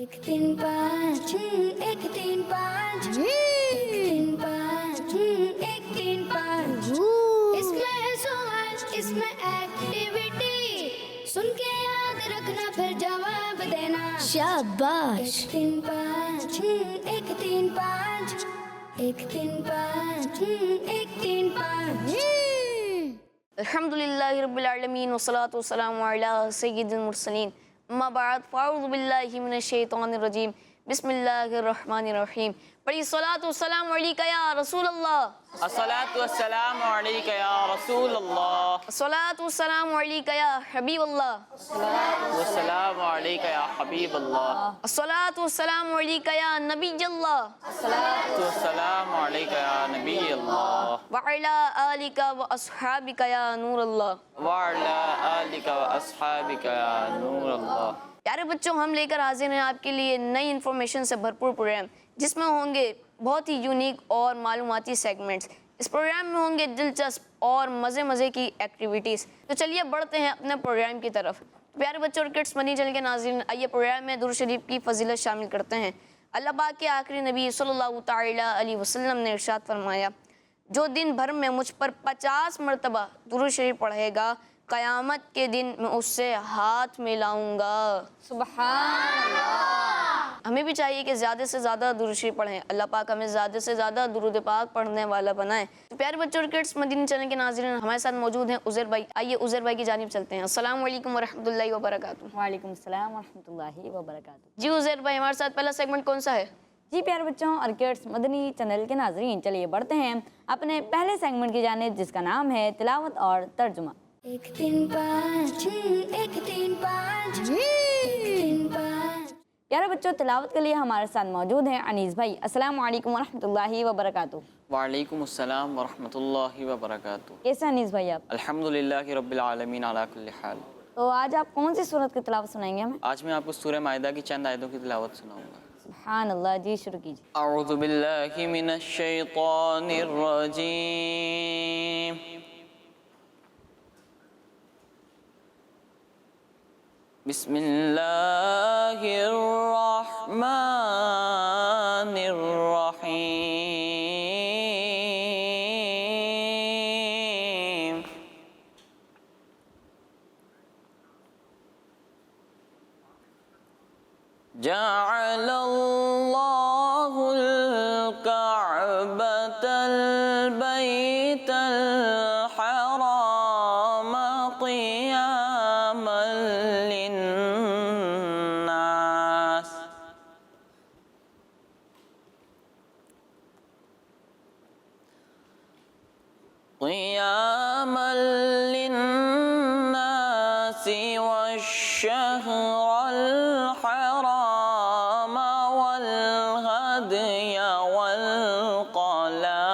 एक तीन पाँच एक तीन पाँच एक तीन पाँच एक तीन पाँच। इसमें है सवाल इसमें एक्टिविटी, सुन के याद रखना फिर जवाब देना। शाबाश। एक तीन पाँच एक तीन पाँच एक तीन पाँच एक तीन पाँच। अल्हम्दुलिल्लाहि रब्बिल आलमीन वस्सलातु वस्सलामु अला सय्यिदिल मुरसलीन अम्मा बाद फ़अऊज़ु बिल्लाहि मिनश शैतानिर रजीम बिस्मिल्लाहिर रहमानिर रहीम। पढ़िए सलातु वस्सलामु अलैका या रसूल अल्लाह। अस्सलातु वस्सलामु अलैका या रसूल अल्लाह। अस्सलातु वस्सलामु अलैका या हबीब अल्लाह। वस्सलामु अलैका या हबीब अल्लाह। अस्सलातु वस्सलामु अलैका या नबी अल्लाह। वस्सलामु अलैका या नबी अल्लाह। व अला आलिका व अस्हाबिका या नूर अल्लाह। व अला आलिका व अस्हाबिका या नूर अल्लाह। प्यारे बच्चों, हम लेकर हाजिर हैं आपके लिए नई इन्फॉर्मेशन से भरपूर प्रोग्राम, जिसमें होंगे बहुत ही यूनिक और मालूमाती सेगमेंट्स। इस प्रोग्राम में होंगे दिलचस्प और मज़े की एक्टिविटीज़। तो चलिए बढ़ते हैं अपने प्रोग्राम की तरफ। प्यारे बच्चों और किड्स मदनी चैनल के नाज़रीन, आइए प्रोग्राम में दुरूद शरीफ की फजीलत शामिल करते हैं। अल्लाह पाक के आखिरी नबी सल्लल्लाहु तआला अलैहि वसल्लम ने इरशाद फरमाया, जो दिन भर में मुझ पर 50 मरतबा दुरूद शरीफ पढ़ेगा, क़यामत के दिन मैं उससे हाथ मिलाऊंगा। सुभान अल्लाह। हमें भी चाहिए कि ज़्यादा से ज़्यादा दुरूद शरीफ पढ़ें। अल्लाह पाक हमें ज़्यादा से ज़्यादा दुरूद पाक पढ़ने वाला बनाए। तो प्यारे बच्चों और किड्स मदनी चैनल के नाज़रीन, हमारे साथ मौजूद हैं उज़ैर भाई। आइए उज़ैर भाई की जानिब चलते हैं। अस्सलाम वालेकुम वरहमतुल्लाहि वबरकातुहू। वालेकुम सलाम वरहमतुल्लाहि वबरकातुहू। जी उज़ैर भाई, हमारे साथ पहला सेगमेंट कौन सा है? जी प्यारे बच्चों और किड्स मदनी चैनल के नाजरीन, चलिए बढ़ते हैं अपने पहले सेगमेंट की जानिब, जिसका नाम है तिलावत और तर्जुमा। एक तीन पाँच एक तीन पाँच एक तीन पाँच। प्यारे बच्चों, तिलावत के लिए हमारे साथ मौजूद हैं अनीस भाई। अस्सलाम वालेकुम वरहमतुल्लाहि वबरकातुहू। वालेकुम अस्सलाम वरहमतुल्लाहि वबरकातुहू। कैसे अनीस भाई आप? अल्हम्दुलिल्लाहि रब्बिल आलमीन अला कुल्ली हाल। तो आज आप कौन सी सूरत की तिलावत सुनाएंगे हमें? आज मैं आपको सूरह माइदा की चंद आयतों की तिलावत सुनाऊंगा। सुभान अल्लाह। जी शुरू कीजिए। अऊज़ु बिल्लाहि मिनश शैतानिर रजीम। बिस्मिल्लाहिर रहमानिर रहीम। जअलल्लाहुल कअबतल बैतल हराम क़ियामल लिन्नास। क़ियामल लिन्नासि वश्शहरल हराम वल हदय वल क़लाइद।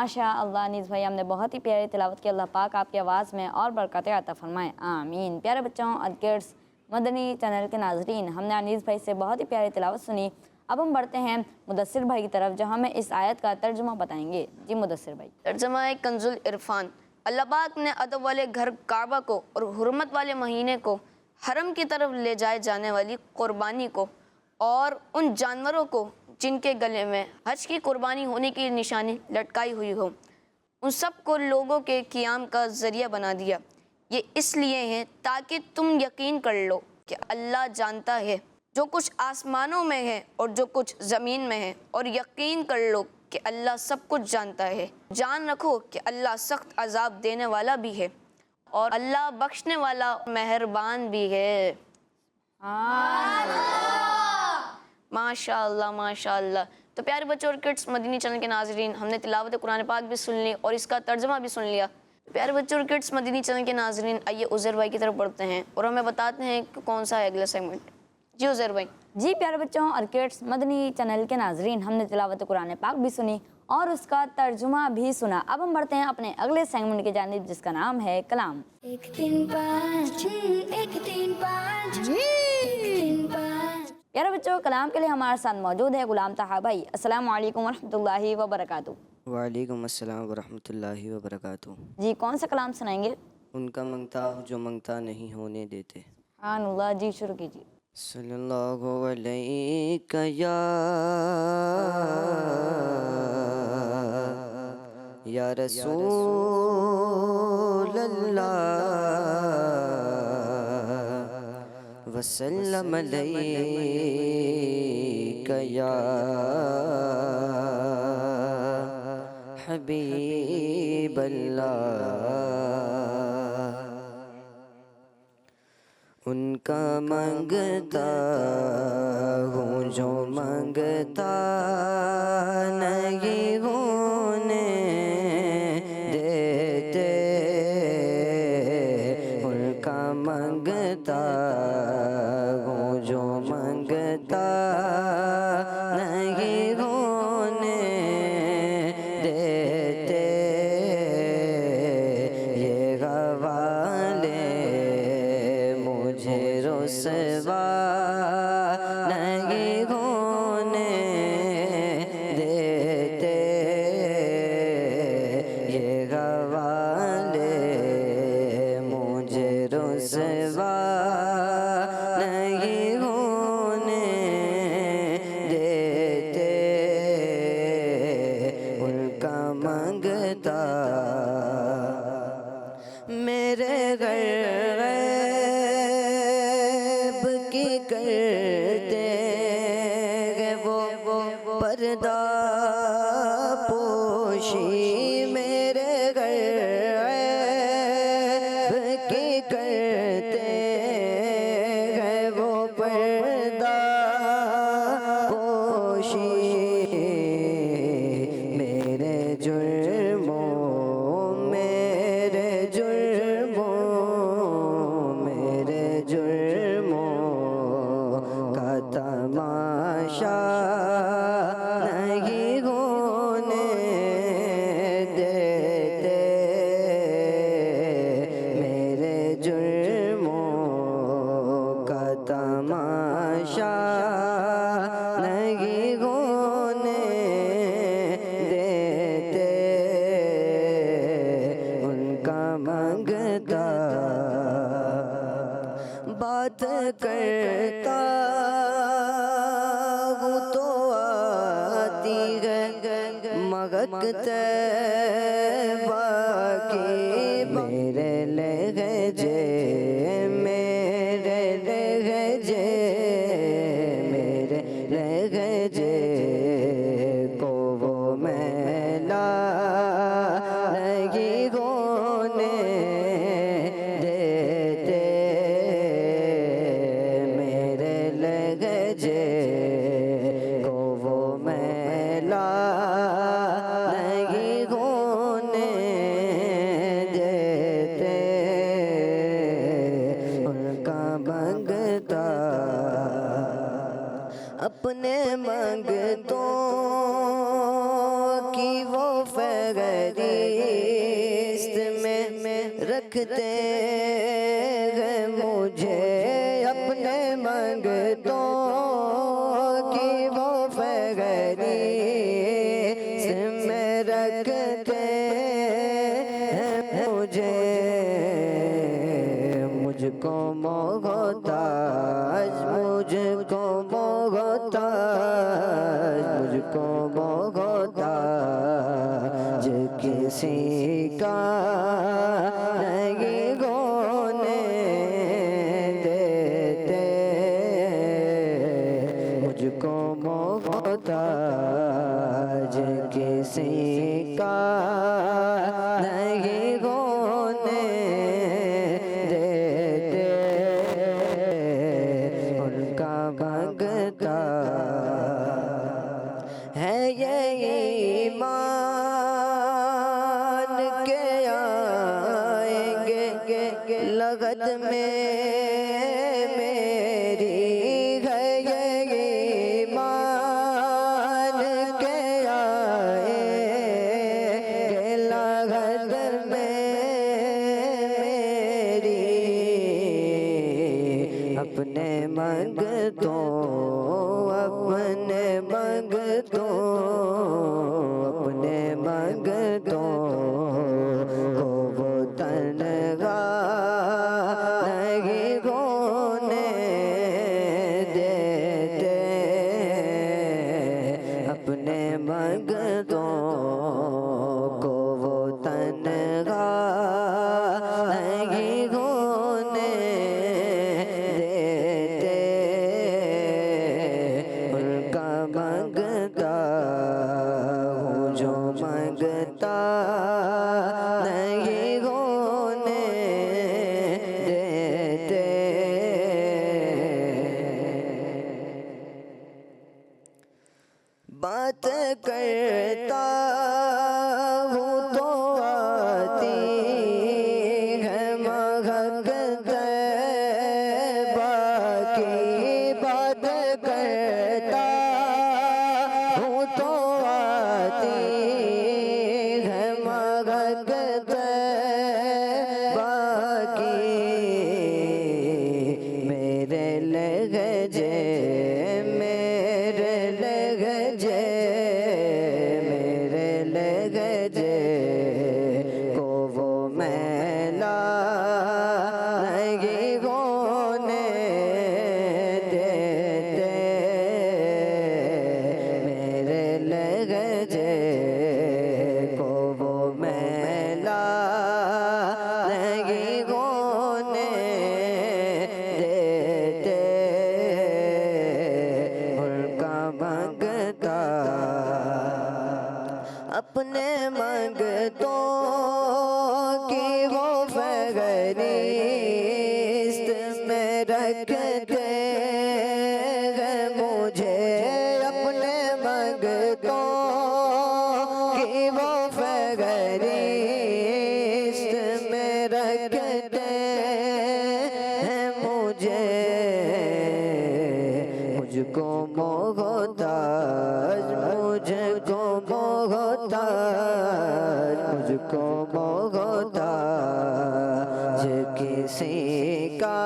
माशा अल्लाह अनीस भाई, हमने बहुत ही प्यारी तिलावत की। अल्लाह पाक आपकी आवाज़ में और बरकत अता फरमाए, आमीन। प्यारे बच्चों, किड्स मदनी चैनल के नाजरीन, हमने अनीस भाई से बहुत ही प्यारी तिलावत सुनी। अब हम बढ़ते हैं मुदस्सिर भाई की तरफ, जो हमें इस आयत का तर्जुमा बताएंगे। जी मुदस्सिर भाई। तर्जमा है कंजुल इरफान। अल्लाह पाक ने अदब वाले घर काबा को और हुर्मत वाले महीने को, हरम की तरफ ले जाए जाने वाली कुर्बानी को और उन जानवरों को जिनके गले में हज की कुर्बानी होने की निशानी लटकाई हुई हो, उन सब को लोगों के क़ियाम का ज़रिया बना दिया। ये इसलिए है ताकि तुम यकीन कर लो कि अल्लाह जानता है जो कुछ आसमानों में है और जो कुछ ज़मीन में है, और यकीन कर लो कि अल्लाह सब कुछ जानता है। जान रखो कि अल्लाह सख्त अजाब देने वाला भी है और अल्लाह बख्शने वाला मेहरबान भी है। माशाअल्लाह माशाअल्लाह। तो प्यारे बच्चों और किड्स मदनी चैनल के नाजरीन, हमने तिलावत कुरान पाक भी सुन ली और इसका तर्जमा भी सुन लिया। प्यारे बच्चों और किड्स मदनी चैनल के नाजरीन, आइए उज़ैर भाई की तरफ बढ़ते हैं और हमें बताते हैं कि कौन सा है अगला सेगमेंट। जी उज़ैर भाई। जी प्यारे बच्चों और किड्स मदनी चैनल के नाजरीन, हमने तिलावत कुरान पाक भी सुनी और उसका तर्जुमा भी सुना। अब हम बढ़ते हैं अपने अगले सेगमेंट की जानिब, जिसका नाम है कलाम। 1 3 5 1 3 5 1 3 5। प्यारे बच्चों, कलाम के लिए हमारे साथ मौजूद है गुलाम ताहा भाई। अस्सलामु अलैकुम वरहमतुल्लाहि वबरकातुहू। वालेकुम अस्सलाम वरहमतुल्लाहि वबरकातुहू। जी कौन सा कलाम सुनाएंगे? उनका मंगता हो जो मंगता नहीं होने देते। सुभानुल्लाह, जी शुरू कीजिए। सल्लल्लाहु अलैका या रसूल अल्लाह वसल्लम अलैका या हबीब अल्लाह। उनका मंगता हूँ जो मंगता नहीं होने देते। उनका मंगता हूँ जो मंगता नहीं होने देते। ये हवाले मुझे रुसवा नहीं होने देते। ये हवाले मुझे रुसवा नहीं होने देते। उनका मंगता मेरे घर की करते हैं वो पर्दा पोशी। मेरे घर की करते हैं वो पर्दा पोशी। मेरे जुर्मों मेरे जुर्मों का तमाशा नहीं होने देते। मेरे जुर्मों का तमाशा नहीं होने देते। उनका मंगता बात करता हूँ तो आती है महकते बाकी। मेरे लहजे मेरे लहजे मेरे लहजे को वो मैला नहीं होने देते। मेरे लहजे को वो मैला नहीं होने देते। उनका मंगता अपने मंगतों की वो फगरिस्त में रखते हैं मुझे अपने मंगतों की वो फगरिस्त में रखते हैं मुझे मुझको मोहताज मुझको मोहताज मुझको मोहताज किसी का नहीं होने देते मुझको मोहताज किसी का नहीं होने देते उनका भगता है ये ईमान के आएंगे लगत में मेरी है ये ईमान के आएंगे लगत में मेरी अपने मंगतों अपने मंगतों अपने मंगतों को वो तनगा नहीं होने देते अपने मंगतों को वो तनगा नहीं होने देते उनका मंगता हूँ जो मंगता नहीं होने देते बात करता हूँ तो आती है महक तैबा की बात करता हूँ तो आती है महक तैबा की मेरे लहजे मेरे लहजे मेरे लहजे को वो मैला नहीं होने देते मेरे लहजे को वो मैला नहीं होने देते उनका मंगता अपने मंगतों की वो फगरिस्त में रखते हैं मुझे अपने मंगतों की वो फगरिस्त में रखते हैं मुझे मुझको मोहताज मुझको मोहताज मुझको मोहताज किसी का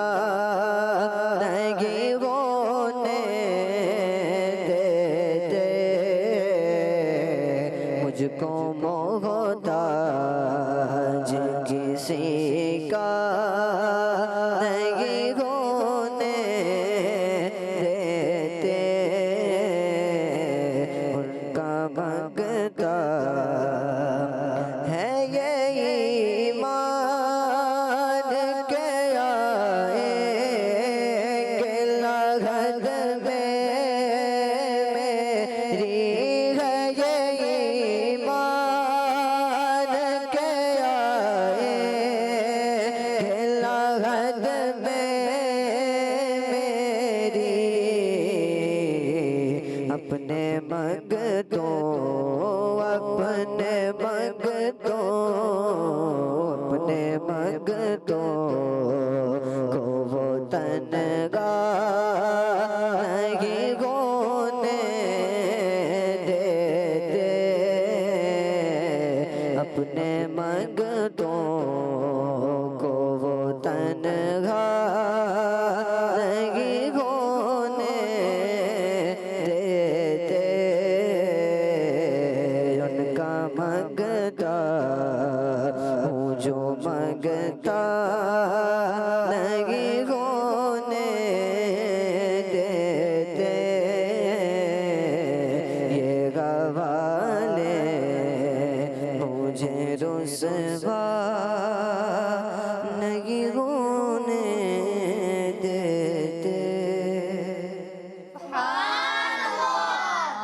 नहीं होने देते मुझको मोहताज किसी का नहीं होने देते उनका मंगता है ये ईमान के आएंगे लगत में मेरी है ये ईमान के आएंगे लगत में मेरी अपने मंगतों अपने मंगतों अपने मंगतों को वो तनगा नहीं होने देते अपने मंगतों को वो तन्हा नहीं होने देते, उनका मंगता हूँ जो मंगता नहीं होने देते, ये गवाले मुझे रुसवा नहीं होने देते।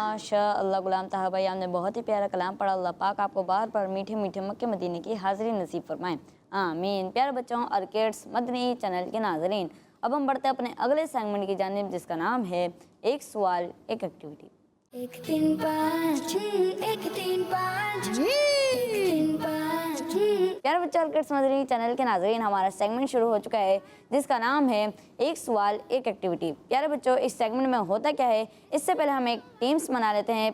माशा अल्लाह। गुलाम ताहा भाई आपने बहुत ही प्यारा कलाम पढ़ा। अल्लाह पाक आपको बार बार मीठे मीठे मक्के मदीने की हाज़िरी नसीब फरमाएं, आमीन। प्यारे बच्चों और किड्स मदनी चैनल के नाजरीन, अब हम बढ़ते हैं अपने अगले सेगमेंट की जानिब, जिसका नाम है एक सवाल एक एक्टिविटी। 1 3 5 1 3 5 1 3 5 प्यारे बच्चों और किड्स मदनी चैनल के नाजरीन, हमारा सेगमेंट शुरू हो चुका है जिसका नाम है एक सवाल एक एक्टिविटी। प्यारे बच्चों, इस सेगमेंट में होता क्या है, इससे पहले हम एक टीम्स बना लेते हैं।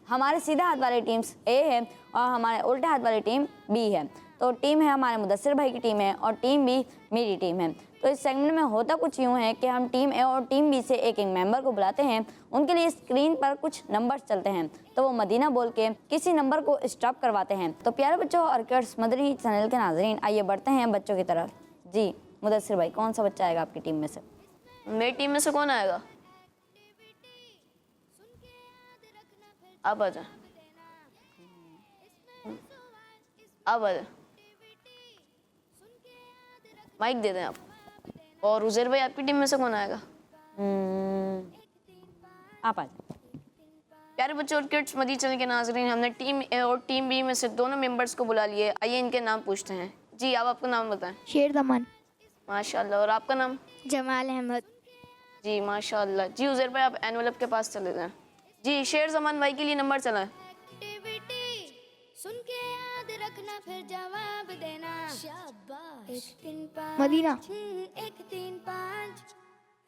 हमारे सीधा हाथ वाली टीम्स ए है और हमारे उल्टे हाथ वाली टीम बी है। तो टीम है हमारे मुदस्सिर भाई की टीम है और टीम बी मेरी टीम है। तो इस सेगमेंट में होता कुछ यूँ है कि हम टीम ए और टीम बी से एक एक मेंबर को बुलाते हैं, उनके लिए स्क्रीन पर कुछ नंबर्स चलते हैं, तो वो मदीना बोल के किसी नंबर को स्टॉप करवाते हैं। तो प्यारे बच्चों और किड्स मदनी चैनल के नाजरीन, आइए बढ़ते हैं बच्चों की तरफ। जी मुदस्सिर भाई, कौन सा बच्चा आएगा आपकी टीम में से? मेरी टीम में से कौन आएगा? आप आ जाए, आप आ जाए, माइक दे दें आप। और उज़ैर भाई आपकी टीम में से कौन आएगा? आप आ जाए। प्यारे बच्चों और किड्स मदनी चैनल के नाजरीन, हमने टीम ए और टीम बी में से दोनों मेंबर्स को बुला लिए। आइए इनके नाम पूछते हैं। जी आप आपका नाम बताएं। शेर दमन माशाल्लाह। और आपका नाम? जमाल अहमद जी माशाल्लाह। जी उज़ैर भाई आप एनवेलप के पास चले जाएं। जी शेर जमान भाई के लिए नंबर चलाएं। एक्टिविटी सुन के याद रखना फिर जवाब देना। शाबाश 1 3 5 मदीना 1 3 5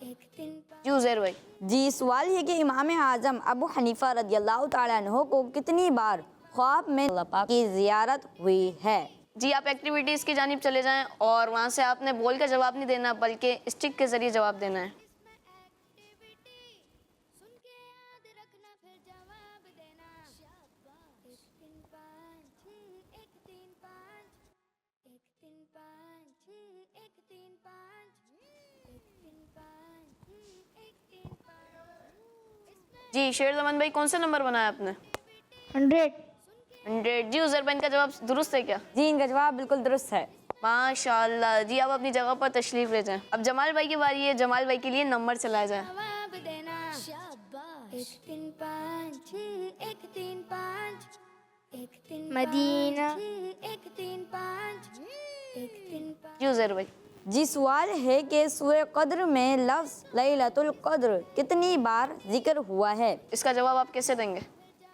1 3 5 जी उज़ैर भाई। जी सवाल है कि इमाम आज़म अबू हनीफा रज़ियल्लाहु ताला अन्हु को कितनी बार ख्वाब में अल्लाह पाक की ज़ियारत हुई है? जी आप एक्टिविटीज़ की जानिब चले जाएं और वहाँ से आपने बोल का जवाब नहीं देना बल्कि स्टिक के ज़रिए जवाब देना है। सुन के याद रखना फिर जवाब देना। 1 3 5 1 3 5 1 3 5 1 3 5 1 3 5 1 3 5 जी शेर जमान भाई कौन सा नंबर बनाया आपने? 100। जी उज़ैर भाई इनका जवाब दुरुस्त है क्या? जी इनका जवाब बिल्कुल दुरुस्त है। माशाल्लाह। जी आप अपनी जगह पर तशरीफ़ ले जाएं। अब जमाल भाई की बारी है, जमाल भाई के लिए नंबर चलाया जाए। जवाब देना। शाबाश 1 3 5 1 3 5 1 3 मदीना 1 3 5 1 3 5 जी उज़ैर भाई। जी सवाल है कि सूरह क़द्र में लफ्ज़ लैलतुल क़द्र कितनी बार जिक्र हुआ है? इसका जवाब आप कैसे देंगे?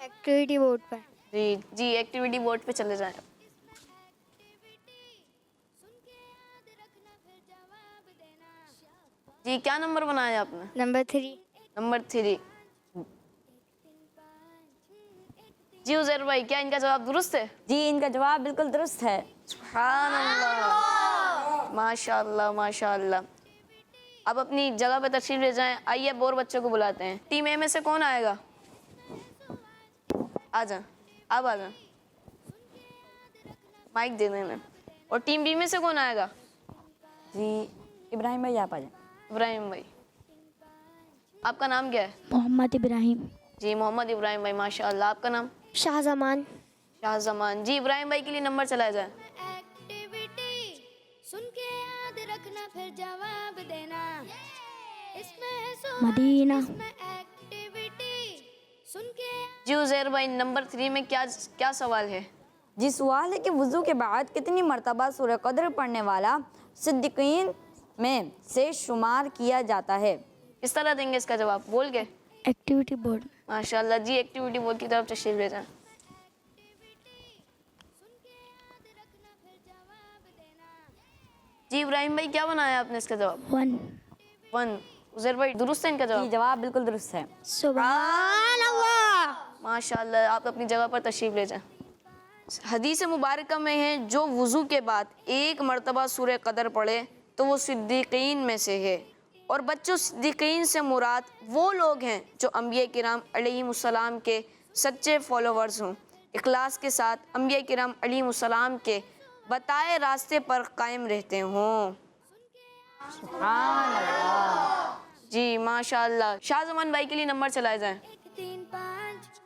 एक्टिविटी बोर्ड पर। जी एक्टिविटी बोर्ड पे चले जाएं। जी क्या नंबर बनाया आपने? Number 3 number 3। जी उज़ैर भाई क्या इनका जवाब दुरुस्त है? जी इनका जवाब बिल्कुल दुरुस्त है। सुभान अल्लाह। माशाल्लाह माशाल्लाह। अब अपनी जगह पे तशरीफ ले जाएं। आइए अब और बच्चों को बुलाते हैं। टीम ए में से कौन आएगा? आ जाए, अब आ जाए, माइक दे देना। और टीम बी में से कौन आएगा? जी इब्राहिम भाई आप आ जाए। इब्राहिम भाई। आपका नाम क्या है? मोहम्मद इब्राहिम। जी मोहम्मद इब्राहिम भाई माशाल्लाह। आपका नाम? शाहजमान। शाहजमान। जी इब्राहिम भाई के लिए नंबर चलाया जाए। एक्टिविटी सुन के याद रखना फिर जवाब देना। इसमें है सवाल, मदीना। इसमें एक्टिविटी सुन के जी उज़ैर भाई नंबर 3 में क्या क्या सवाल है? जी सवाल है कि वज़ू के बाद कितनी मरतबा सूरह क़द्र पढ़ने वाला सिद्दीकीन में से शुमार किया जाता है? किस तरह देंगे इसका जवाब? बोल के? Activity board. माशाल्लाह। जी एक्टिविटी बोर्ड की तरफ तशरीफ ले जाएं। जी इब्राहिम भाई क्या बनाया आपने इसका जवाब? 1। उज़ैर भाई दुरुस्त है इनका जी जवाब? जवाब बिल्कुल दुरुस्त है। सुभान अल्लाह। माशाल्लाह। आप अपनी जगह पर तशरीफ ले जाएं। हदीस मुबारक में है, जो वज़ू के बाद एक मरतबा सूरह कदर पढ़े तो वो सिद्दीकीन में से है। और बच्चों, सिद्दीकीन से मुराद वो लोग हैं जो अंबिया किराम अलैहिमुस्सलाम के सच्चे फॉलोवर्स हों, इखलास के साथ अंबिया किराम अलैहिमुस्सलाम के बताए रास्ते पर कायम रहते हों। सुभान अल्लाह। जी माशाअल्लाह। शाहजमान भाई के लिए नंबर चलाए जाएं। 1 3 5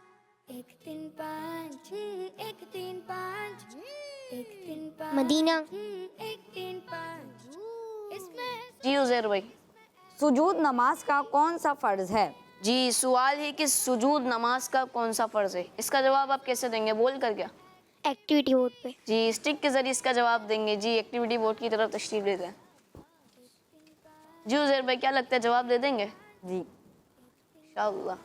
1 3 5 1 3 5 1 3 5 मदीना 1 3 5 इसमें जी उज़ैर भाई। सुजूद नमाज का कौन सा फ़र्ज़ है? जी सवाल है कि सुजूद नमाज का कौन सा फ़र्ज़ है। इसका जवाब आप कैसे देंगे, बोल कर क्या? एक्टिविटी बोर्ड पे। जी स्टिक के ज़रिए इसका जवाब देंगे। जी एक्टिविटी बोर्ड की तरफ तशरीफ़ लेते हैं। जी उज़ैर भाई, क्या लगता है जवाब दे देंगे? जी इंशाअल्लाह।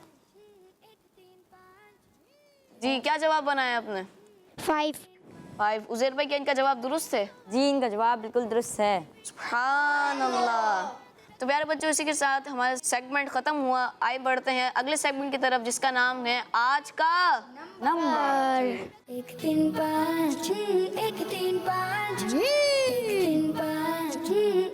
जी क्या जवाब बनाया आपने? 5 उज़ैर भाई, क्या इनका जवाब दुरुस्त है? जी, इनका जवाब बिल्कुल दुरुस्त है। सुभान अल्लाह। तो प्यारे बच्चों, इसी के साथ हमारा सेगमेंट ख़त्म हुआ। आइए बढ़ते हैं अगले सेगमेंट की तरफ, जिसका नाम है आज का नंबर। 1 3 5 1 3 5 1 3 5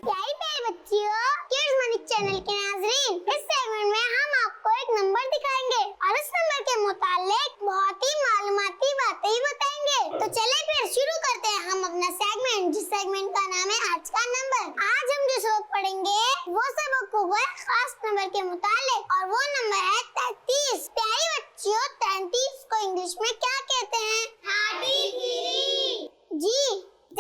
प्यारी प्यारी बच्चियों, किड्स मनी चैनल के नाज़रीन, इस सेगमेंट में हम आपको एक नंबर दिखाएंगे और इस नंबर के मुतालिक बहुत ही मालूमाती बातें ही बताएंगे। तो चले फिर शुरू करते हैं हम अपना सेगमेंट, जिस सेगमेंट का नाम है आज का नंबर। आज हम जो सबक पढ़ेंगे वो सबक होगा खास नंबर के मुतालिक, और वो नंबर है 33। प्यारी बच्चियों, 33 को इंग्लिश में क्या कहते हैं? 33। जी,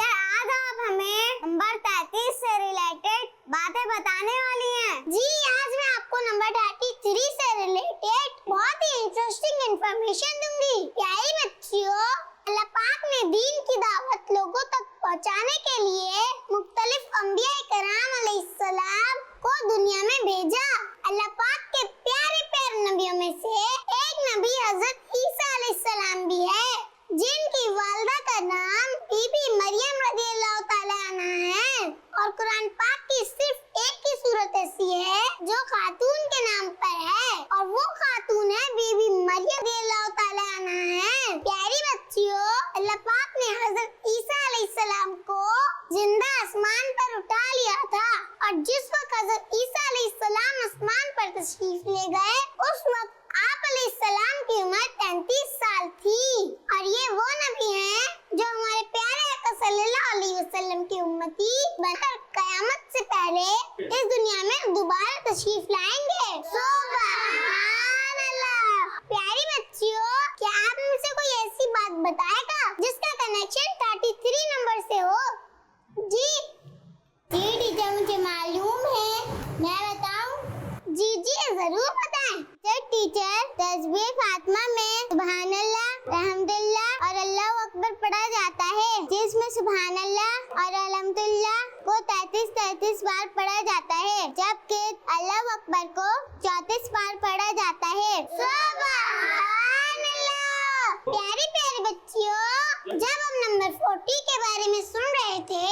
आज आप हमें नंबर 33 से रिलेटेड बातें बताने वाली हैं। जी, आज मैं आपको नंबर 33 से रिलेटेड बहुत ही इंटरेस्टिंग इंफॉर्मेशन दूंगी। प्यारी बच्चियों, अल्लाह पाक ने दीन की दावत लोगों तक पहुंचाने के लिए मुख्तलिफ अंबिया कराम अलैहिस्सलाम को दुनिया में भेजा। अल्लाह पाक के प्यारे प्यारे नबियों में से एक नबी हजरत ईसा अलैहिस्सलाम भी है, जिनकी वालिदा का नाम बीबी मरियम रज़ियल्लाहु ताला अन्हा है। और कुरान पाक की सिर्फ एक ही सूरत ऐसी है जो खातून के नाम पर है, और वो खातून है बीबी मरियम रज़ियल्लाहु ताला अन्हा है। प्यारी बच्चियों, अल्लाह पाक ने हजरत ईसा अलैहिस्सलाम को जिंदा आसमान पर उठा लिया था, और जिस वक्त हजरत ईसा अलैहिस्सलाम आसमान पर तशरीफ ले गए, उस वक्त आप अलैहिस्सलाम की उम्र 33 साल थी। और ये वो नबी हैं जो हमारे प्यारे आका सल्लल्लाहु अलैहि वसल्लम की उम्मती बनकर कयामत से पहले इस दुनिया में दोबारा तशरीफ लाएंगे। सुभान अल्लाह। प्यारी बच्चियों, क्या आप मुझसे कोई ऐसी बात बताएगा जिसका कनेक्शन 33 नंबर से हो? जी टीचर, मुझे मालूम है, मैं बताऊं? जी जरूर बताएं। टीचर, तस्बीह फातिमा में सुभान अल्लाह, अल्हम्दुलिल्लाह और अल्लाहु अकबर पढ़ा जाता है, जिसमें सुभान अल्लाह और अल्हम्दुलिल्लाह को 33 बार पढ़ा जाता है, जबकि अल्लाहु अकबर को 34 बार पढ़ा जाता है। सुभान अल्लाह। प्यारी प्यारी बच्चियों, जब हम नंबर 40 के बारे में सुन रहे थे,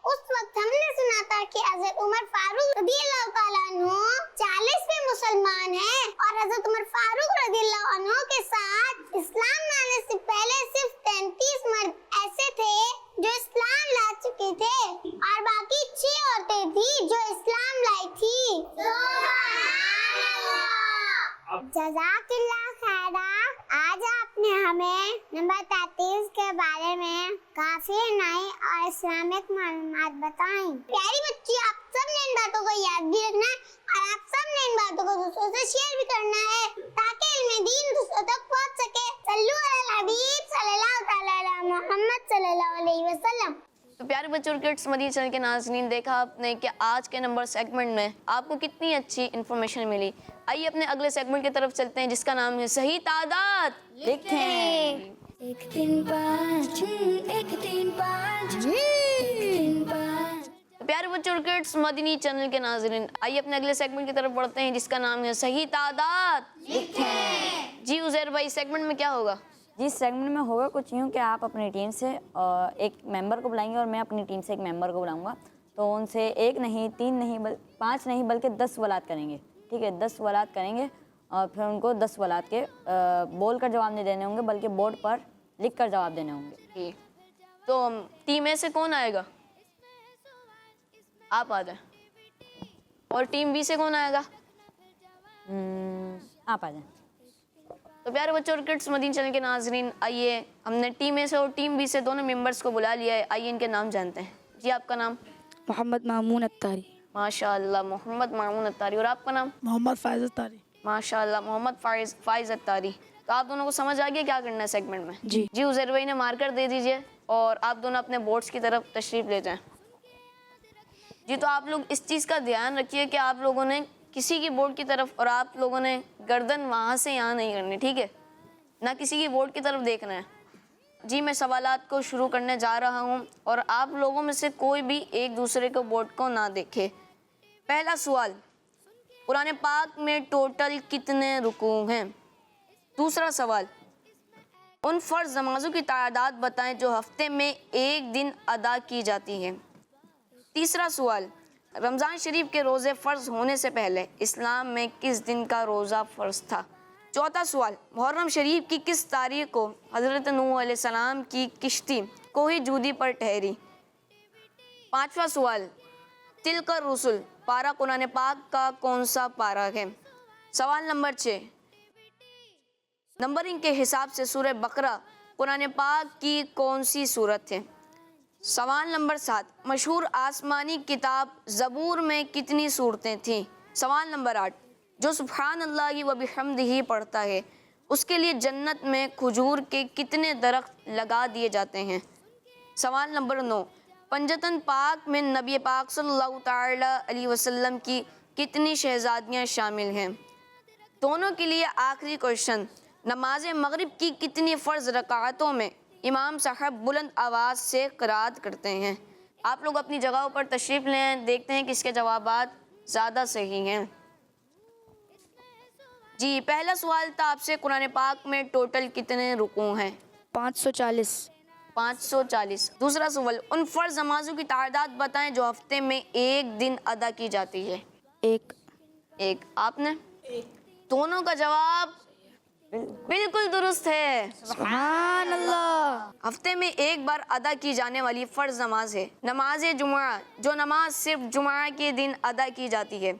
उस वक्त हमने सुना था कि हज़रत उमर फारूक रज़ियल्लाहु ताला अन्हु 40वें मुसलमान हैं, और हज़रत उमर फारूक रज़ियल्लाहु अन्हु के साथ इस्लाम लाने से पहले सिर्फ 33 मर्द ऐसे थे जो इस्लाम ला चुके थे, और बाकी 6 औरतें थी जो इस्लाम लाई थी। जज़ाकल्लाह खैरा। आज आपने हमें नंबर 33 के बारे में काफी नई और इस्लामिक मालूमात बताई। प्यारी बच्ची, आप सब ने इन बातों को याद भी रखना है, और आप सब ने इन बातों को दूसरों से शेयर भी करना है, ताकि इल्म दीन दूसरों तक पहुंच सके। सल्लु अलल हबीब सल्लल्लाहु तआला अला मुहम्मद सल्लल्लाहु अलैहि वसल्लम। तो प्यारे बच्चों, किड्स मदीना चैनल के नाज़रीन, देखा आपने कि आज के नंबर सेगमेंट में आपको कितनी अच्छी इन्फॉर्मेशन मिली। आइए अपने अगले सेगमेंट की तरफ चलते हैं, जिसका नाम है सही तादाद लिखें। 1 3 5 1 3 5 1 3 5 तो प्यारे बच्चों, किड्स मदीना चैनल के नाज़रीन, आइए अपने अगले सेगमेंट की तरफ बढ़ते हैं, जिसका नाम है सही तादाद लिखें। जी उज़ैर भाई, सेगमेंट में क्या होगा? जिस सेगमेंट में होगा कुछ यूँ कि आप अपनी टीम से एक मेंबर को बुलाएंगे, और मैं अपनी टीम से एक मेंबर को बुलाऊंगा। तो उनसे 1 नहीं, 3 नहीं, 5 नहीं, बल्कि 10 सवालात करेंगे। ठीक है, 10 सवालात करेंगे, और फिर उनको 10 सवालात के बोल कर जवाब नहीं देने होंगे, बल्कि बोर्ड पर लिख कर जवाब देने होंगे। ठीक, तो टीम ए से कौन आएगा? आप आ जाए। और टीम बी से कौन आएगा? आप आ जाएं। तो प्यारे बच्चों और किड्स मदीन चैनल के नाजरीन, आइए हमने टीम ए से और टीम बी से दोनों मेंबर्स को बुला लिया है। आइए इनके नाम जानते हैं। जी, आपका नाम? मोहम्मद मामून अत्तारी। माशाअल्लाह, मोहम्मद मामून अत्तारी। और आपका नाम? मोहम्मद फायज अत्तारी। माशाअल्लाह, मोहम्मद फाइज अत्तारी। तो आप दोनों को समझ आ गया क्या करना है सेगमेंट में? जी उज़ैर भाई ने मार्कर दे दीजिए और आप दोनों अपने बोर्ड्स की तरफ तशरीफ ले जाएं। जी, तो आप लोग इस चीज़ का ध्यान रखिए कि आप लोगों ने किसी की बोर्ड की तरफ, और आप लोगों ने गर्दन वहाँ से यहाँ नहीं करनी, ठीक है ना, किसी की बोर्ड की तरफ देखना है। जी, मैं सवालात को शुरू करने जा रहा हूँ और आप लोगों में से कोई भी एक दूसरे को बोर्ड को ना देखे। पहला सवाल, कुरान पाक में टोटल कितने रुकू हैं? दूसरा सवाल, उन फ़र्ज़ नमाज़ों की तादाद बताएं जो हफ्ते में एक दिन अदा की जाती है। तीसरा सवाल, रमज़ान शरीफ के रोज़े फ़र्ज़ होने से पहले इस्लाम में किस दिन का रोज़ा फ़र्ज़ था? चौथा सवाल, मुहर्रम शरीफ की किस तारीख को हज़रत नूह अलैहिस्सलाम की किश्ती कोही जूदी पर ठहरी? पाँचवा सवाल, तिलकर रसूल पारा कुरान पाक का कौन सा पारा है? सवाल नंबर 6, नंबरिंग के हिसाब से सूरह बकरा कुरान पाक की कौन सी सूरत है? सवाल नंबर 7, मशहूर आसमानी किताब ज़बूर में कितनी सूरतें थीं? सवाल नंबर 8, जो सुब्हान अल्लाह व बिहम्दिही पढ़ता है उसके लिए जन्नत में खजूर के कितने दरख्त लगा दिए जाते हैं? सवाल नंबर 9, पंजतन पाक में नबी पाक सल्लल्लाहु तआला अलैहि वसल्लम की कितनी शहजादियाँ शामिल हैं? दोनों के लिए आखिरी क्वेश्चन, नमाज मगरिब की कितनी फ़र्ज़ रकातों में इमाम साहब बुलंद आवाज़ से क़िराअत करते हैं? आप लोग अपनी जगहों पर तशरीफ़ लें, देखते हैं किसके जवाबात ज़्यादा सही हैं। जी, पहला सवाल था आपसे, कुरान पाक में टोटल कितने रुकू हैं? 540। 540। दूसरा सवाल, उन फ़र्ज़ नमाज़ों की तादाद बताएं जो हफ्ते में एक दिन अदा की जाती है? एक। आपने? दोनों का जवाब बिल्कुल दुरुस्त है। सुभान अल्लाह। हफ्ते में एक बार अदा की जाने वाली फ़र्ज़ नमाज है नमाज जुमा, जो नमाज सिर्फ जुमा के दिन अदा की जाती है।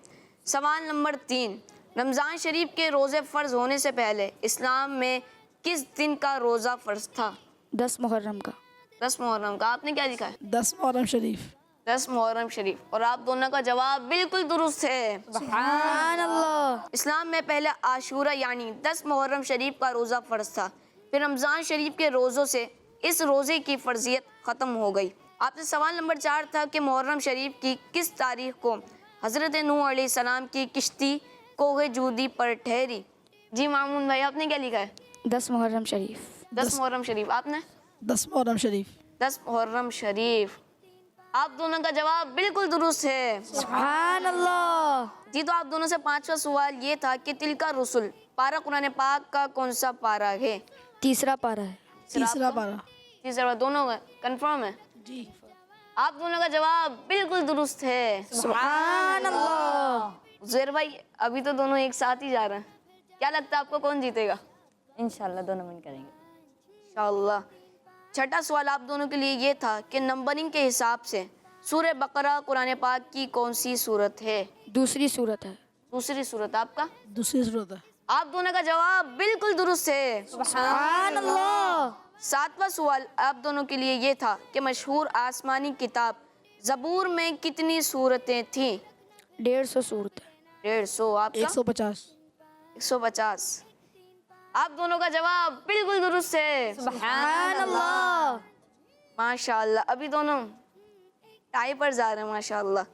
सवाल नंबर 3, रमज़ान शरीफ के रोज़े फ़र्ज़ होने से पहले इस्लाम में किस दिन का रोज़ा फ़र्ज़ था? 10 मुहर्रम का। 10 मुहर्रम का। आपने क्या लिखा है? 10 मुहर्रम शरीफ। 10 मुहर्रम शरीफ। और आप दोनों का जवाब बिल्कुल दुरुस्त है। सुभान अल्लाह। इस्लाम में पहले आशूरा यानी 10 मुहर्रम शरीफ का रोज़ा फ़र्ज़ था, फिर रमज़ान शरीफ के रोज़ों से इस रोज़े की फ़र्जियत ख़त्म हो गई। आपसे सवाल नंबर 4 था कि मुहर्रम शरीफ की किस तारीख़ को हज़रत नूह अलैहिस्सलाम की किश्ती कोहे जूदी पर ठहरी? जी मामून भाई, आपने क्या लिखा है? 10 मुहर्रम शरीफ। 10 मुहर्रम शरीफ। आपने? 10 मुहर्रम शरीफ। 10 मुहर्रम शरीफ। आप दोनों का जवाब बिल्कुल दुरुस्त है। सुभान अल्लाह। जी, तो आप दोनों से 5वां सवाल ये था कि तिलका रसूल पारा कुरान पाक का कौन सा पारा है? तीसरा पारा है। तीसरा पारा। तीसरा। दोनों का कंफर्म है? जी। आप दोनों का जवाब बिल्कुल दुरुस्त है। सुभान अल्लाह। ज़ुहैर भाई, अभी तो दोनों एक साथ ही जा रहे हैं, क्या लगता है आपको कौन जीतेगा? इंशाल्लाह दोनों विन करेंगे। इंशाल्लाह। छठा सवाल आप दोनों के लिए ये था कि नंबरिंग के हिसाब से सूरह बकरा कुरान पाक की कौन सी सूरत है? दूसरी सूरत है। दूसरी सूरत। आपका? दूसरी सूरत है। आप दोनों का जवाब बिल्कुल दुरुस्त है। सुभान अल्लाह। 7वां सवाल आप दोनों के लिए ये था कि मशहूर आसमानी किताब ज़बूर में कितनी सूरतें थीं? 150 सूरत है। 150। आपका? 150। 150। आप दोनों का जवाब बिल्कुल दुरुस्त है। सुभान अल्लाह। माशाअल्लाह। अभी दोनों टाई पर जा रहे हैं माशाअल्लाह।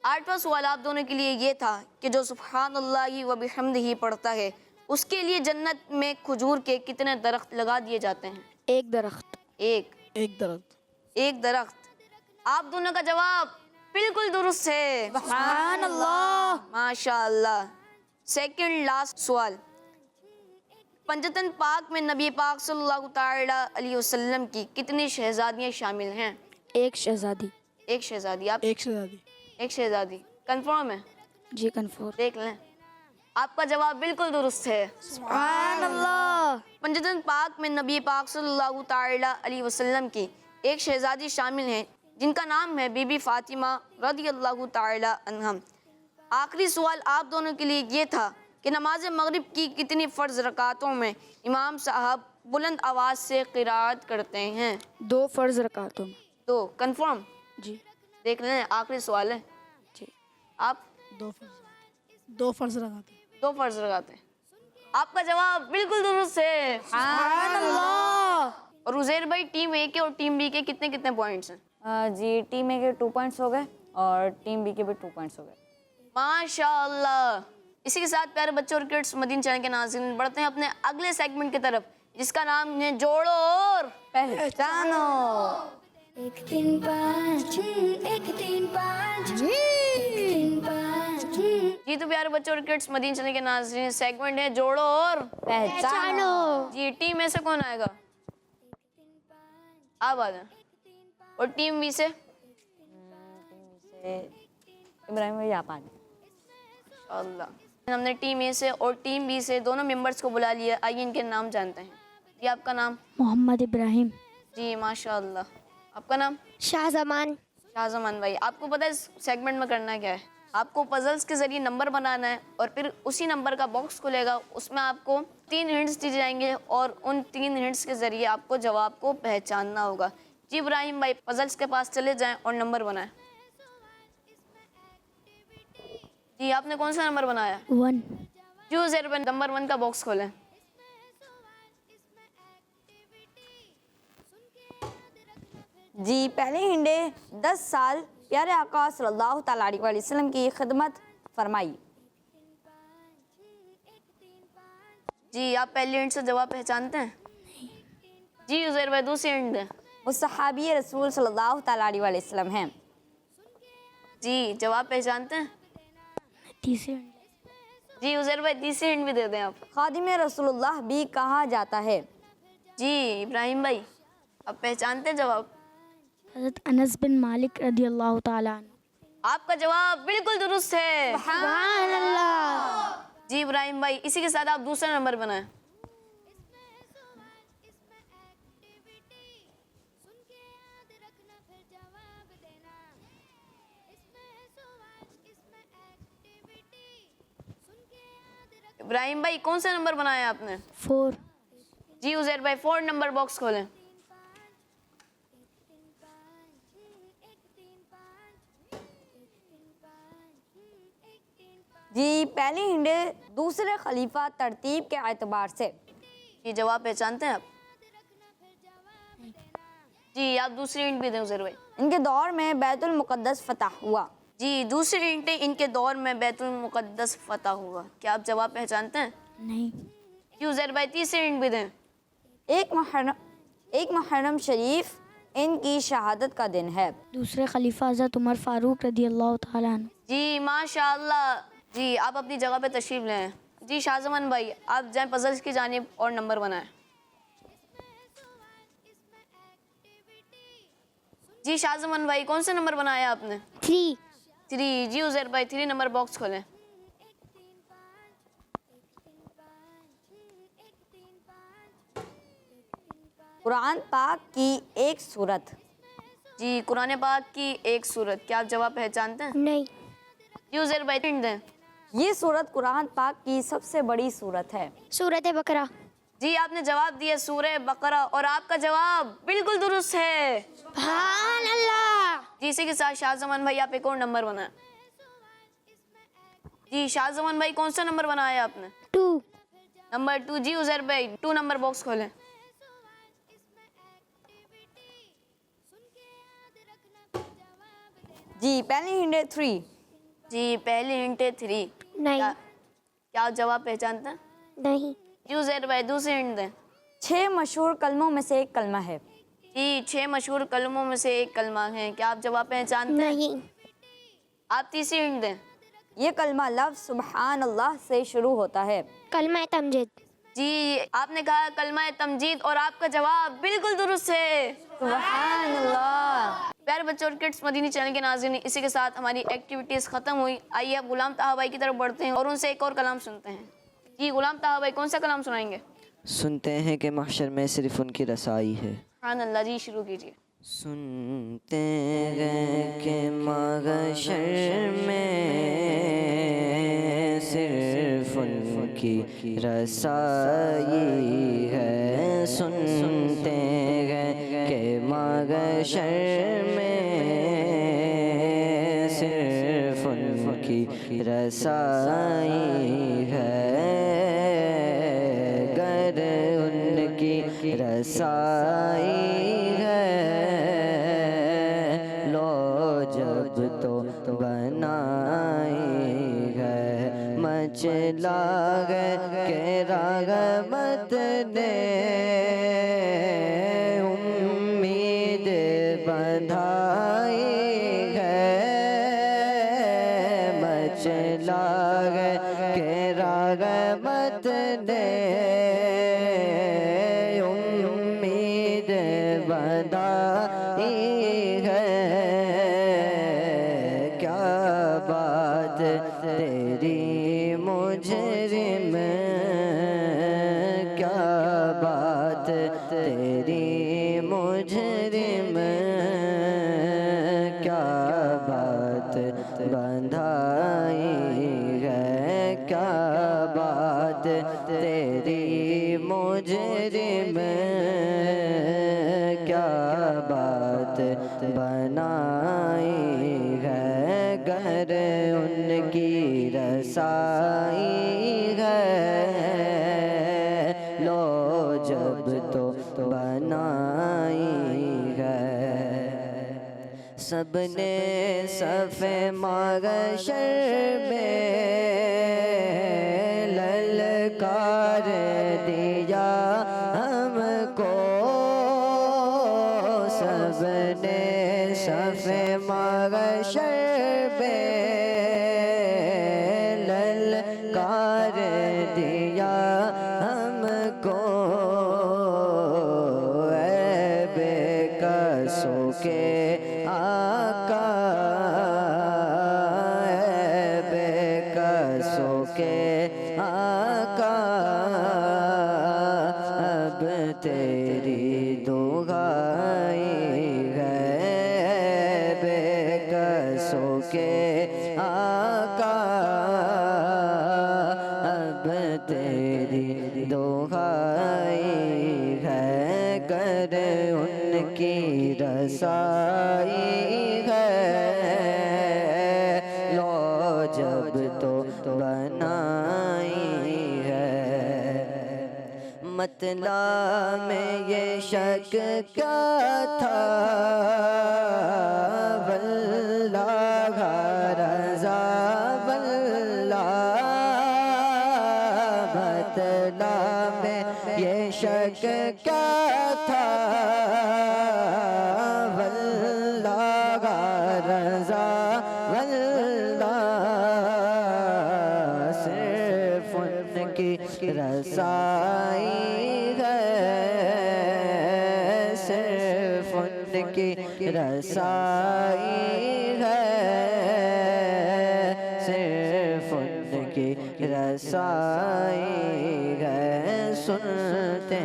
8वां सवाल आप दोनों के लिए ये था कि जो सुब्हान अल्लाह व बिहम्दिही पढ़ता है उसके लिए जन्नत में खजूर के कितने दरख्त लगा दिए जाते हैं? 1 दरख्त। एक दरख्त। एक दरख्त। आप दोनों का जवाब बिल्कुल दुरुस्त है। सुभान अल्लाह। माशाअल्लाह। सेकंड लास्ट सवाल, पंजतन पाक में नबी पाक सल्लल्लाहु तआला अलैहि वसल्लम की कितनी शहजादियाँ शामिल हैं? 1 शहजादी। एक शहजादी। आप? 1 शहजादी। एक शहजादी। कंफर्म है? जी कंफर्म। देख लें। आपका जवाब बिल्कुल दुरुस्त है। सुभान अल्लाह। पंजतन पाक में नबी पाक सल्लल्लाहु ताला अलैहि वसल्लम की एक शहजादी शामिल हैं जिनका नाम है बीबी फातिमा रदियल्लाहु ताला अन्हा। आखिरी सवाल आप दोनों के लिए ये था कि नमाज मगरिब की कितनी फ़र्ज़ रकातों में इमाम साहब बुलंद आवाज़ से क़िराअत करते हैं? 2 फर्ज रकातों में। तो कंफर्म जी देख लें, आखिरी सवाल है। जी। आप 2 फर्ज लगाते हैं। 2 फ़र्ज़ लगाते हैं। आपका जवाब बिल्कुल दुरुस्त है। सुभान अल्लाह। और उज़ैर भाई, टीम ए के और टीम बी के कितने कितने पॉइंट्स हैं? जी टीम ए के 2 पॉइंट्स हो गए और टीम बी के भी 2 पॉइंट्स हो गए। माशाअल्लाह। इसी के साथ प्यारे बच्चों और किड्स मदीना चैनल के नाज़रीन बढ़ते हैं अपने अगले सेगमेंट की तरफ जिसका नाम है जोड़ो और पहचानो। 1 3 5 1 3 5 1 3 5 जी तो प्यारे बच्चों और किड्स मदीना चैनल के नाज़रीन, सेगमेंट है जोड़ो और पहचानो। जी। टीम में से कौन आएगा? आप आ जाए। और टीम बी से इब्राहिम भाई आप आ जाए। अल्लाह। हमने टीम ए से और टीम बी से दोनों मेंबर्स को बुला लिया। आइए इनके नाम जानते हैं। जी आपका नाम? मोहम्मद इब्राहिम। जी माशाअल्लाह। आपका नाम? शाहजमान। शाहजमान भाई, आपको पता है इस सेगमेंट में करना क्या है? आपको पजल्स के ज़रिए नंबर बनाना है और फिर उसी नंबर का बॉक्स खुलेगा, उसमें आपको 3 हिंट्स दिए जाएंगे और उन 3 हिंट्स के ज़रिए आपको जवाब को पहचानना होगा। जी इब्राहिम भाई, पजल्स के पास चले जाएं और नंबर बनाएं। जी आपने कौन सा नंबर बनाया? 1। जी उज़ैर भाई, नंबर 1 का बॉक्स खोलें। जी पहले हिंडे 10 साल प्यारे आका सल्लल्लाहु तआला अलैहि वसल्लम की खिदमत फरमाई। जी आप पहले हिंट से जवाब पहचानते हैं? जी उज़ैर भाई, दूसरी हिंट दें। वो सहाबी रसूल सल्लल्लाहु तआला अलैहि वसल्लम हैं। जी जवाब पहचानते हैं? तीसरे। जी उज़ैर भाई, तीसरी हिंट भी दे दें आप। खादिम रसूलुल्लाह भी कहा जाता है। जी इब्राहिम भाई, आप पहचानते हैं जवाब? हज़रत अनस बिन मालिक रदियल्लाहु ताला अन्हु। आपका जवाब बिल्कुल दुरुस्त है। सुभान अल्लाह। जी इब्राहिम भाई, इसी के साथ आप दूसरा नंबर बनाएं। इब्राहिम भाई, कौन सा नंबर बनाया आपने? 4। जी उज़ैर भाई, 4 नंबर बॉक्स खोलें। जी पहले हिंडे दूसरे खलीफा तरतीब के एतबार से। ये जवाब पहचानते हैं आप? जी आप दूसरी हिंट भी दें उज़ैर भाई। इनके दौर में बैतुल मुक़द्दस फतह हुआ। जी दूसरी हिंट है, इनके दौर में बैतुल मुक़द्दस फतह हुआ। क्या आप जवाब पहचानते हैं? नहीं। जी उज़ैर भाई, तीसरी हिंट भी दें। एक मुहर्रम शरीफ इनकी शहादत का दिन है। दूसरे खलीफा हज़रत उमर फारूक रदियल्लाहु ताला अन्हु। जी माशाअल्लाह। जी आप अपनी जगह पे तशरीफ़ लें। जी शाहजमान भाई, आप जाएं पजल्स की जानिब और नंबर बनाएं। जी शाहजमान भाई, कौन सा नंबर बनाया आपने? 3। 3। जी उज़ैर भाई, 3 नंबर बॉक्स खोलें। कुरान पाक की एक सूरत। जी कुरान पाक की एक सूरत। क्या आप जवाब पहचानते हैं? नहीं। जी उज़ैर भाई, हिंट दें। ये सूरत कुरान पाक की सबसे बड़ी सूरत है। सूरत बकरा। जी आपने जवाब दिया सूरह बकरा और आपका जवाब बिल्कुल दुरुस्त है। सुभान अल्लाह। जी इसी के साथ शाहजमान भाई, आप एक और नंबर बनाएं। जी शाहजमान भाई, कौन सा नंबर बनाया आपने? 2। नंबर 2। जी उज़ैर भाई, 2 नंबर बॉक्स खोलें। जी पहले हिंडे 3। जी पहली हिंट है 3। नहीं। क्या आप जवाब पहचानते हैं? नहीं। जी उज़ैर भाई, दूसरी हिंट दें। 6 मशहूर कलमों में से एक कलमा है। जी 6 मशहूर कलमों में से एक कलमा है। क्या आप जवाब पहचानते हैं? नहीं। आप तीसरी हिंट दें। ये कलमा लफ्ज़ सुबहान अल्लाह से शुरू होता है। कलमा तमजीद। जी आपने कहा कलमा तमजीद और आपका जवाब बिल्कुल दुरुस्त है। सुबहान अल्लाह। प्यारे बच्चों और किड्स मदीनी चैनल के नाज़रीन, इसी के साथ हमारी एक्टिविटीज़ ख़त्म हुई। आइए अब गुलाम ताहा भाई की तरफ बढ़ते हैं और उनसे एक और कलाम सुनते हैं। जी गुलाम ताहा भाई, कौन सा कलाम सुनाएंगे? सुनते हैं कि महशर में सिर्फ उनकी रसाई है। सुभान अल्लाह, जी शुरू कीजिए। सुनते हैं कि महशर में सिर्फ उनकी रसाई है। सुनते हैं कि महशर में सिर्फ उनकी रसाई है। गर उनकी रसाई है, लो जब तो बनाई है। मचला है के रागमत ने उम्मीद बंधाई है। मचला है के रागमत ने उम्मीद बंधाई है। क्या बात तेरी मुजरिम, क्या बात तेरी मुजरिम, क्या बात बंधाई है। क्या बात तेरी मुजरिम, क्या बात बनाई है। गर उनकी रसाई है, लो जब तो बनाई है। सबने सफ़े महशर में ललकार दिया हमको। सबने सफ़े महशर में ललकार दिया हमको। ऐ बेकसों के आका, ऐ बेकसों के आका, अब तेरी दुहाई है। बेकसों के आका, अब तेरी दुहाई है। कर उनकी रसाई है, लो जब तो बनाई है। मतला में ये शक क्या था, वल्लाह रज़ा वल्लाह। मतला में ये शक क्या था, वल्लाह रज़ा वल्लाह। सिर्फ उनकी रसाई है, सिर्फ उनकी रसाई है, सिर्फ उनकी रसाई है। सुनते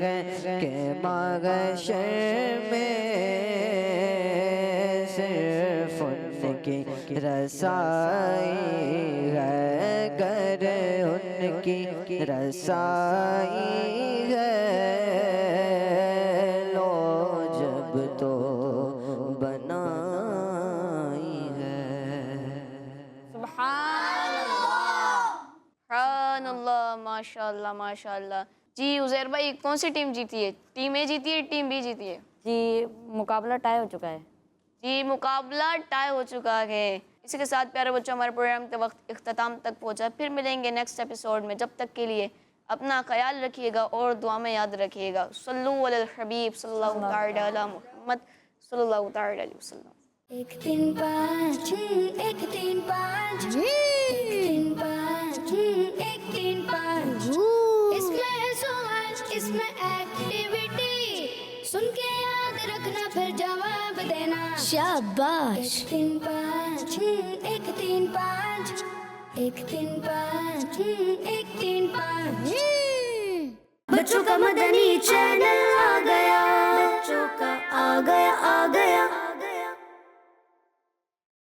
हैं कि महशर में सिर्फ उनकी रसाई है। गर उनकी रसाई है, लो जब तो बनाई है। सुभान अल्लाह, माशाअल्लाह माशाअल्लाह। जी उज़ैर भाई, कौन सी टीम जीती है? टीम ए जीती है, टीम बी जीती है? जी मुकाबला टाई हो चुका है। जी मुकाबला टाई हो चुका है। इसी के साथ प्यारे बच्चों, हमारे प्रोग्राम के वक्त इख्तिताम तक पहुंचा। फिर मिलेंगे नेक्स्ट एपिसोड में। जब तक के लिए अपना ख्याल रखिएगा और दुआ में याद रखिएगा। सल्लु अलल हबीब सल्लल्लाहु तआला अला मुहम्मद सल्लल्लाहु तआला अलैहि वसल्लम। 1 3 5 1 3 5 3 5 1 3 5। इसमें है सवाल, इसमें एक्टिविटी, सुन के याद रखना फिर जवाब देना। शाबाश। 1 3 5 1 3 5 1 3 5 1 3 5। बच्चों का मदनी चैनल आ गया, बच्चों का आ गया